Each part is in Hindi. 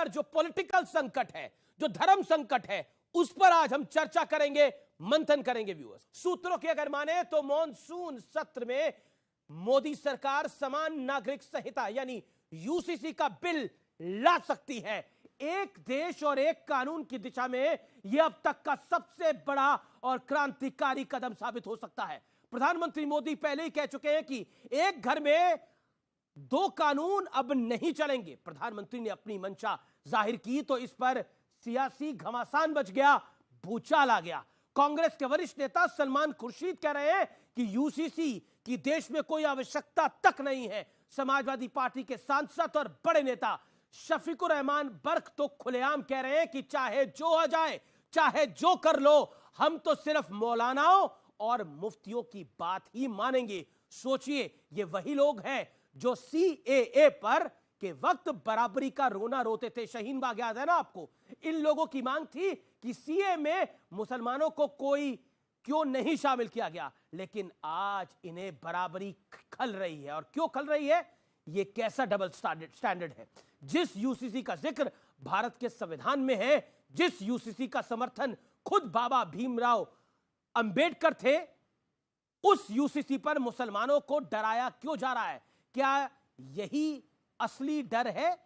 पर जो पॉलिटिकल संकट है, जो धर्म संकट है, उस पर आज हम चर्चा करेंगे, मंथन करेंगे व्यूअर्स। सूत्रों की अगर माने तो मॉनसून सत्र में मोदी सरकार समान नागरिक संहिता यानी यूसीसी का बिल ला सकती है। एक देश और एक कानून की दिशा में यह अब तक का सबसे बड़ा और क्रांतिकारी कदम साबित हो सकता है। प्रधानमंत्री मोदी पहले ही कह चुके हैं कि एक घर में दो कानून अब नहीं चलेंगे। प्रधानमंत्री ने अपनी मंशा जाहिर की तो इस पर सियासी घमासान बच गया, भूचाल आ गया। कांग्रेस के वरिष्ठ नेता सलमान खुर्शीद कह रहे हैं कि यूसीसी की देश में कोई आवश्यकता तक नहीं है। समाजवादी पार्टी के सांसद और बड़े नेता शफीकुर रहमान बर्क तो खुलेआम कह रहे हैं कि चाहे जो हो जाए, चाहे जो कर लो, हम तो सिर्फ मौलानाओं और मुफ्तियों की बात ही मानेंगे। सोचिए, ये वही लोग हैं जो सीएए पर के वक्त बराबरी का रोना रोते थे। शाहीन बाग याद है ना आपको? इन लोगों की मांग थी कि सीए में मुसलमानों को कोई क्यों नहीं शामिल किया गया, लेकिन आज इन्हें बराबरी खल रही है। और क्यों खल रही है? ये कैसा डबल स्टैंडर्ड है? जिस यूसीसी का जिक्र भारत के संविधान में है, जिस यूसीसी का समर्थन खुद बाबा भीमराव अंबेडकर थे, उस यूसीसी पर मुसलमानों को डराया क्यों जा रहा है? क्या यही असली डर है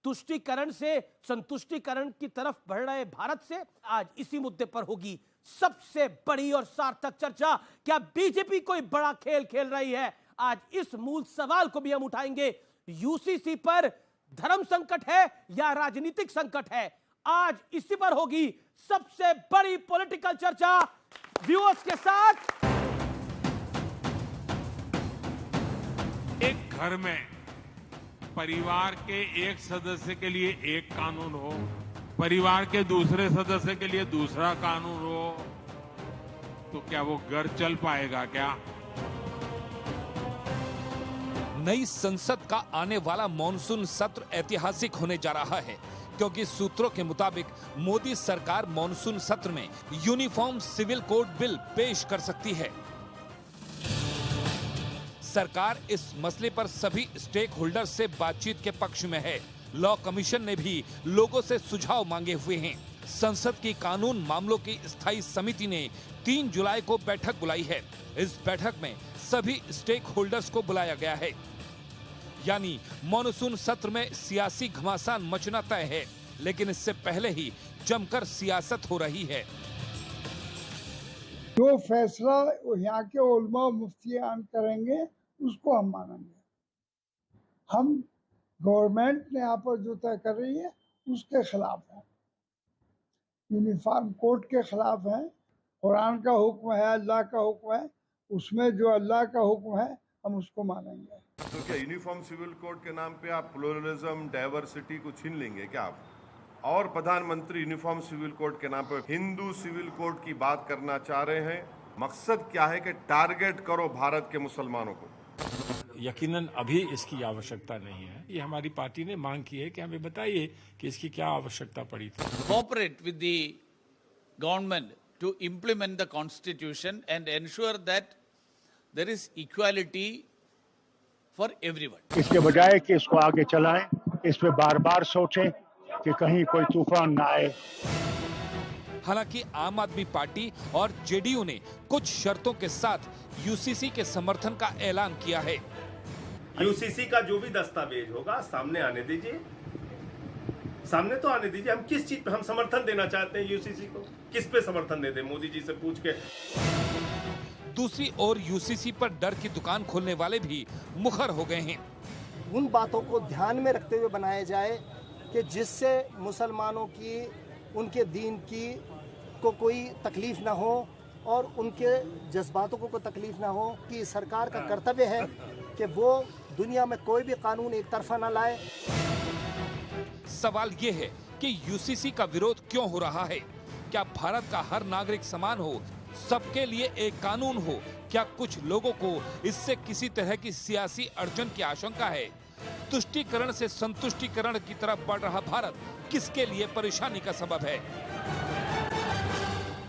तुष्टीकरण से संतुष्टीकरण की तरफ बढ़ रहे भारत से? आज इसी मुद्दे पर होगी सबसे बड़ी और सार्थक चर्चा। क्या बीजेपी कोई बड़ा खेल खेल रही है? आज इस मूल सवाल को भी हम उठाएंगे। यूसीसी पर धर्म संकट है या राजनीतिक संकट है? आज इसी पर होगी सबसे बड़ी पॉलिटिकल चर्चा व्यूअर्स के साथ। एक घर में परिवार के एक सदस्य के लिए एक कानून हो, परिवार के दूसरे सदस्य के लिए दूसरा कानून हो, तो क्या वो घर चल पाएगा क्या? नई संसद का आने वाला मॉनसून सत्र ऐतिहासिक होने जा रहा है, क्योंकि सूत्रों के मुताबिक मोदी सरकार मॉनसून सत्र में यूनिफॉर्म सिविल कोड बिल पेश कर सकती है। सरकार इस मसले पर सभी स्टेक होल्डर्स से बातचीत के पक्ष में है। लॉ कमीशन ने भी लोगों से सुझाव मांगे हुए हैं। संसद की कानून मामलों की स्थायी समिति ने 3 जुलाई को बैठक बुलाई है। इस बैठक में सभी स्टेक होल्डर्स को बुलाया गया है, यानी मॉनसून सत्र में सियासी घमासान मचना तय है, लेकिन इससे पहले ही जमकर सियासत हो रही है। जो फैसला यहाँ के उलमा मुफ्तियान करेंगे उसको हम मानेंगे। हम गवर्नमेंट ने यहाँ पर जो तय कर रही है उसके खिलाफ है, यूनिफॉर्म कोड के खिलाफ है। कुरान का हुक्म है, अल्लाह का हुक्म है, उसमें जो अल्लाह का हुक्म है हम उसको मानेंगे। तो क्या यूनिफॉर्म सिविल कोड के नाम पे आप प्लुरलिज्म, डाइवर्सिटी को छीन लेंगे क्या आप? और प्रधानमंत्री यूनिफॉर्म सिविल कोड के नाम पर हिंदू सिविल कोड की बात करना चाह रहे हैं। मकसद क्या है कि टारगेट करो भारत के मुसलमानों को। यकीनन अभी इसकी आवश्यकता नहीं है। ये हमारी पार्टी ने मांग की है कि हमें बताइए कि इसकी क्या आवश्यकता पड़ी थी। Cooperate with the government to implement the constitution and ensure that there is equality for everyone. इसके बजाय कि इसको आगे चलाएं, इस पे बार-बार सोचें कि कहीं कोई तूफान ना आए। हालांकि आम आदमी पार्टी और जेडीयू ने कुछ शर्तों के साथ यूसीसी के समर्थन का ऐलान किया है। यूसीसी का जो भी दस्तावेज होगा सामने आने दीजिए, सामने तो आने दीजिए। हम किस चीज पे हम समर्थन देना चाहते हैं यूसीसी को, किस पे समर्थन दे दें, मोदी जी से पूछ के। दूसरी ओर यूसीसी पर डर की दुकान खोलने वाले भी मुखर हो गए हैं। उन बातों को ध्यान में रखते हुए बनाया जाए कि जिससे मुसलमानों की, उनके दीन की को कोई तकलीफ ना हो और उनके जज्बातों को कोई तकलीफ ना हो। कि सरकार का कर्तव्य है कि वो दुनिया में कोई भी कानून एक तरफा ना लाए। सवाल ये है कि यूसीसी का विरोध क्यों हो रहा है? क्या भारत का हर नागरिक समान हो, सबके लिए एक कानून हो? क्या कुछ लोगों को इससे किसी तरह की सियासी अड़चन की आशंका है? तुष्टीकरण से संतुष्टीकरण की तरफ बढ़ रहा भारत किसके लिए परेशानी का सबब है?